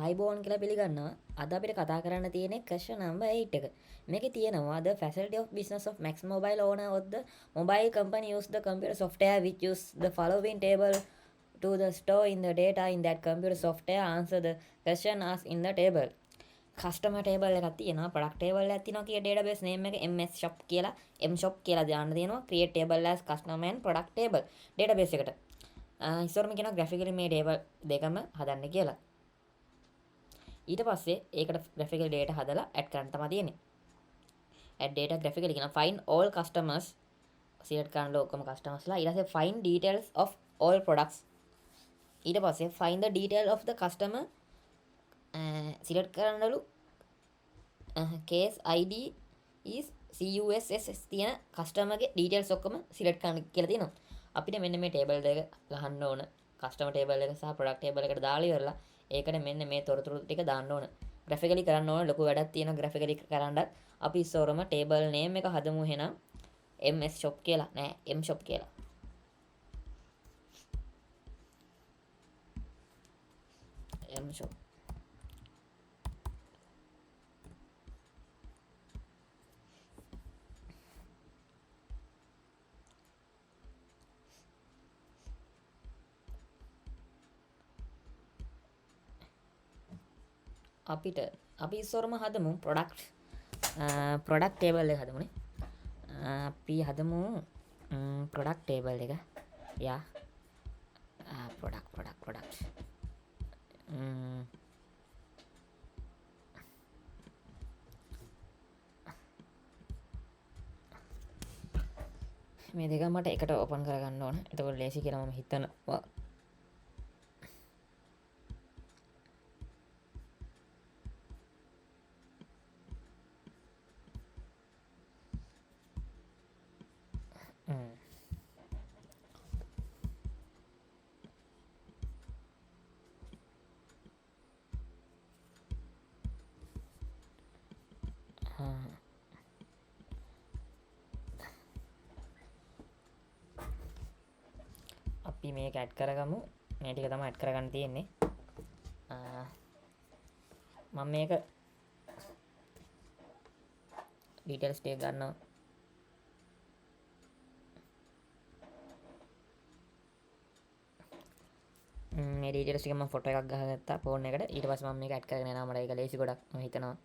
ආයිබෝන් කියලා පිළිගන්නවා. අද අපිට කතා කරන්න තියෙන්නේ question number 8 එක. මේකේ තියෙනවා the facility of business of Max Mobile owner of the mobile company use the computer software which use the following table to the store in the data in that computer software answer the question asked in the table. Customer table එකක් තියෙනවා product table එකක් තියෙනවා කියලා database name එක MS shop කියලා M shop කියලා දාන්න දෙනවා create table as customer and product table database එකට. ඉස්සරම කියනවා graphically මේ table දෙකම හදන්න කියලා. ඊට පස්සේ ඒකට graphical data හදලා add කරන්න තමයි තියෙන්නේ. add data graphically කියන find all customers select කරන්න ඔක්කොම customers ලා ඊට පස්සේ find details of all products ඊට පස්සේ find the detail of the customer select කරන්නලු case id is CUSS තියෙන customer ගේ details ඔක්කොම select කරන්න කියලා තියෙනවා. අපිට මෙන්න මේ table දෙක ගහන්න ඕන customer table එක සහ product table එකට දාලා ඉවරලා ඒකට මෙන්න මේ තොරතුරු ටික දාන්න ඕන. graphically කරන්න ඕන ලොකු වැඩක් තියෙනවා graphically කරන්නත්. අපි ඉස්සරම table name එක හදමු එහෙනම් MS shop කියලා නෑ M shop කියලා. M shop අපිට අපි ඉස්සරම හදමු product table එක හදමුනේ. අපි හදමු product table එක. යා product මේ දෙක මට එකට ඕපන් කරගන්න ඕන. එතකොට ලේසි කියලා මම හිතනවා. අපි මේක ඇඩ් කරගමු. මේ ටික තමයි ඇඩ් කරගන්න තියෙන්නේ. මම මේක details ටික ගන්නවා. මේ details ටික මම ෆොටෝ එකක් ගහගත්තා ෆෝන් එකට. ඊට පස්සේ මම මේක ඇඩ් කරගෙන යනවා. මට ඒක ලේසි ගොඩක් මම හිතනවා.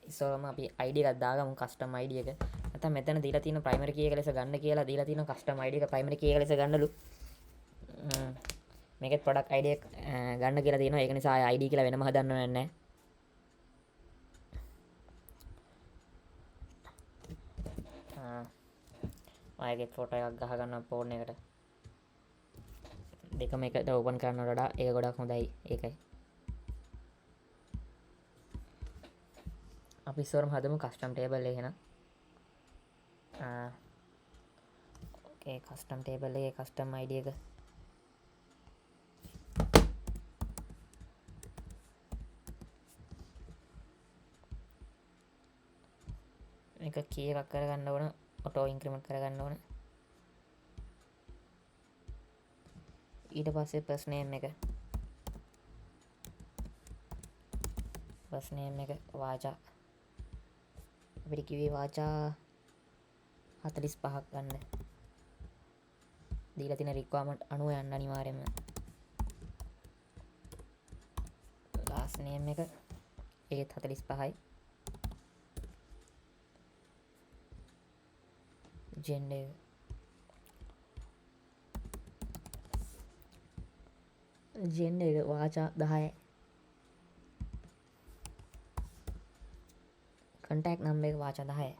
ඉස්සරම අපි ID එකක් දාගමු custom ID එක. නැත්නම් මෙතන දීලා තියෙන primary key එක ලෙස ගන්න කියලා දීලා තියෙන custom ID එක primary key එක ලෙස ගන්නලු. මේකෙත් product ID එක ගන්න කියලා තියෙනවා. ඒක නිසා ID කියලා වෙනම හදන්න ඕනේ නැහැ. ආයෙත් ෆොටෝ එකක් ගහ ගන්නවා ෆෝන් එකට. දෙකම එකට ඕපන් කරනවට වඩා ඒක ගොඩක් හොඳයි. ඒකයි. අපි ඉස්සරම හදමු custom table එක එහෙනම්. okay custom table එකේ custom ID එක මේක key එකක් කරගන්න ඕන auto increment කරගන්න ඕන. ඊට පස්සේ first name එක වාචා අපිට කිව්වේ වාචා 45ක් ගන්න. දීලා තියෙන requirement අනුව යන්න අනිවාර්යයෙන්ම. last name එක ඒකත් 45යි. gender එක වාචා 10යි. contact number එක වාචා 10යි.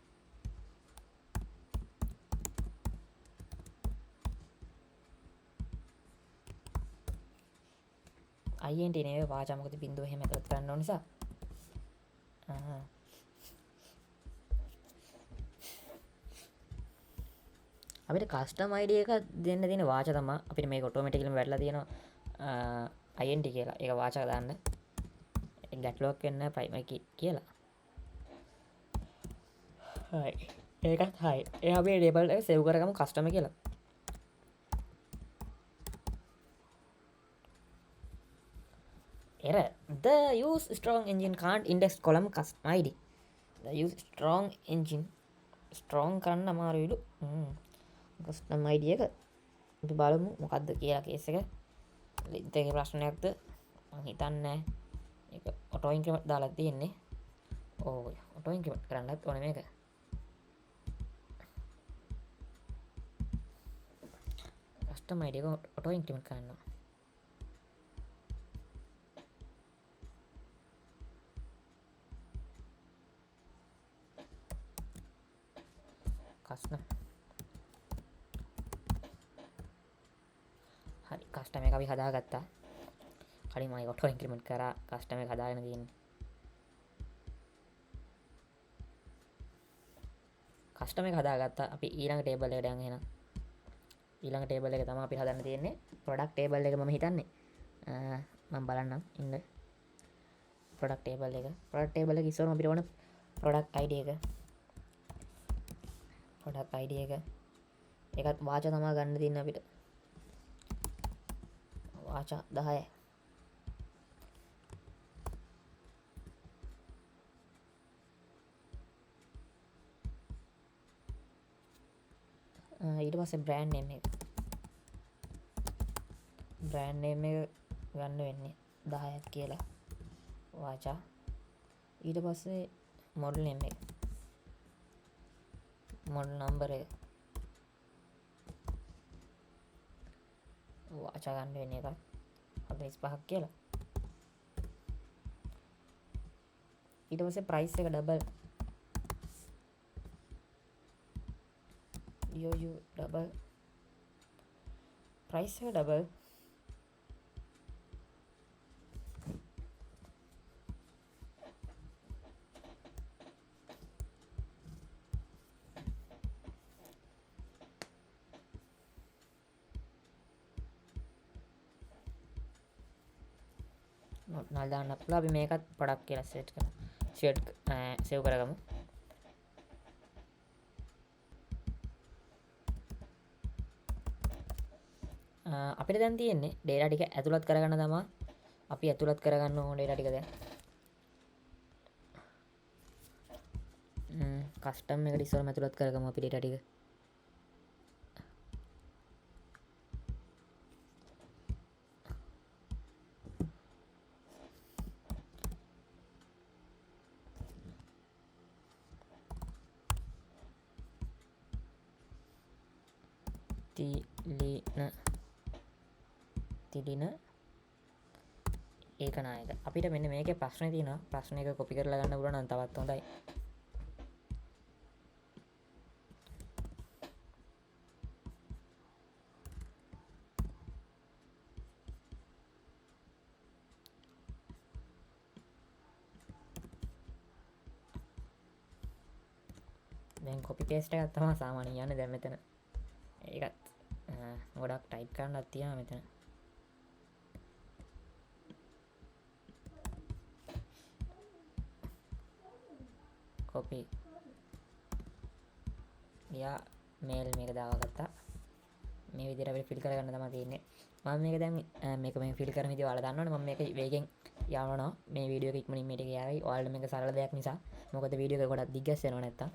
INT නේ වාචා මොකද බින්දුව එහෙම එකතු කරන්න ඕන නිසා. අපිට custom ID එක දෙන්න තියෙන වාචා තමයි අපිට මේක ඔටෝමැටිකලිම වැටලා තියෙනවා INT කියලා. ඒක වාචා දාන්න. ඒක ගැටලුවක් වෙන්නේ නැහැ primary key කියලා. හයි. ඒකත් හයි. ඒ අපි label එක save කරගමු customer කියලා. error. The use strong engine can't index column custom id. The use strong engine strong කරන්න අමාරුයිලු. custom id එක අපි බලමු මොකද්ද කියලා කේස් එක. length එකේ ප්‍රශ්නයක්ද මම හිතන්නේ ඒක auto increment දාලා තියෙන්නේ. ඕ auto increment කරන්නත් ඕනේ මේක. custom id එක auto increment කරනවා. custom හරි custom එක අපි හදාගත්තා. කලින් මම auto increment කරා custom එක හදාගෙන තියෙන්නේ. custom එක හදාගත්තා. අපි ඊළඟ table එකට යන්න එහෙනම්. ඊළඟ table එක තමයි අපි හදන්න තියෙන්නේ. product table එක මම හිතන්නේ මම බලන්නම් ඉන්න. product table එක ඉස්සරම අපිට ඕන product id එක. product id එක ඒකත් වාචා තමයි ගන්න තියෙන්නේ අපිට. වාචා 10. ඊට පස්සේ brand name එක ගන්න වෙන්නේ 10ක් කියලා වාචා. ඊට පස්සේ model name එක model number එක වාචා ගන්න වෙන්නේ එකක් 45ක් කියලා. ඊට පස්සේ price එක double double price එක double නල් දාන්න පුළුවන්. අපි මේකත් product කියලා save කරගමු. අපිට දැන් තියෙන්නේ data ටික ඇතුළත් කරගන්න තමයි. අපි ඇතුළත් කරගන්න ඕන data ටික දැන්. custom එකට ඉස්සරම ඇතුළත් කරගමු අපි data ටික. තිලින ඒකනායක. අපිට මෙන්න මේකේ ප්‍රශ්නේ තියෙනවා. ප්‍රශ්න එක copy කරලා ගන්න පුළුවන් නම් තවත් හොඳයි. දැන් copy paste එකක් තමයි සාමාන්‍යයෙන් යන්නේ දැන් මෙතන. ඒකත් ගොඩක් ටයිප් කරන්නත් තියෙනවා මෙතන. copy යා මේල් මේක දාගත්තා. මේ විදිහට අපිට ෆිල් කරගන්න තමයි තියෙන්නේ. මම මේක දැන් මේක මේ ෆිල් කරන විදිහ ඔයාලා දන්නවනේ. මම මේක වේගෙන් යවනවා. මේ වීඩියෝ එක ඉක්මනින් මේක ගියාවි. ඔයාලට මේක සරල දෙයක් නිසා. මොකද වීඩියෝ එක ගොඩක් දිග්ගැස් වෙනවා නැත්තම්.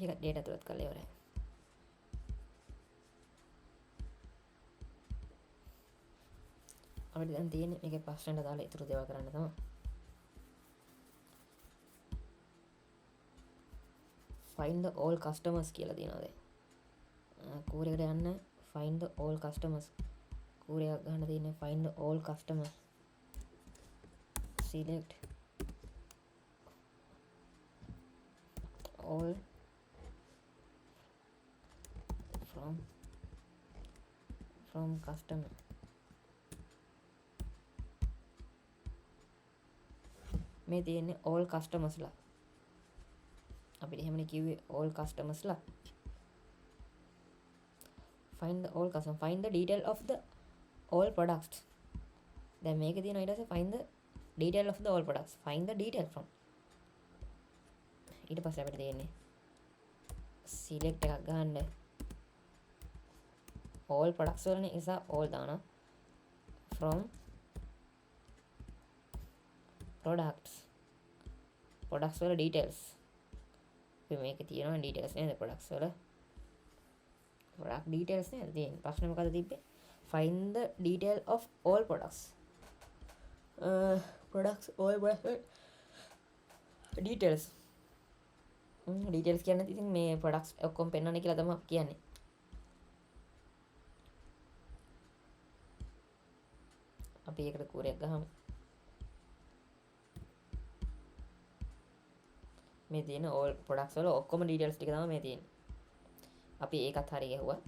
ඒක data තුලත් කරලා ඉවරයි. අපිට දැන් තියෙන්නේ මේකේ ප්‍රශ්නෙට දාලා ඉතුරු දේවල් කරන්න තමයි. find the all customers කියලා තියෙනවා දැන්. කූරේකට යන්න find the all customers. කූරේ ගන්න තියෙන්නේ find the all customers. select all from customer. මේ තියෙන්නේ all customers ලා. අපිට එහෙමනේ කිව්වේ all customers ලා. find the all customer, find the detail of the all products. දැන් මේකේ තියෙනවා ඊට පස්සේ find the detail of the all products, find the detail from. ඊට පස්සේ අපිට තියෙන්නේ select එකක් ගන්න all products වලනේ නිසා all දානවා from products වල details. අපි මේකේ තියෙනවා details නේද products වල product details නේද තියෙන්නේ. ප්‍රශ්නේ මොකද්ද තිබ්බේ? find the detail of all products. Products all details. details කියන්නේ ඉතින් මේ products ඔක්කොම පෙන්වන්නේ කියලා තමයි කියන්නේ. අපි ඒකට කූරයක් ගහමු. මේ තියෙන all products වල ඔක්කොම details ටික තමයි මේ තියෙන්නේ. අපි ඒකත් හරිය ගැහුවා.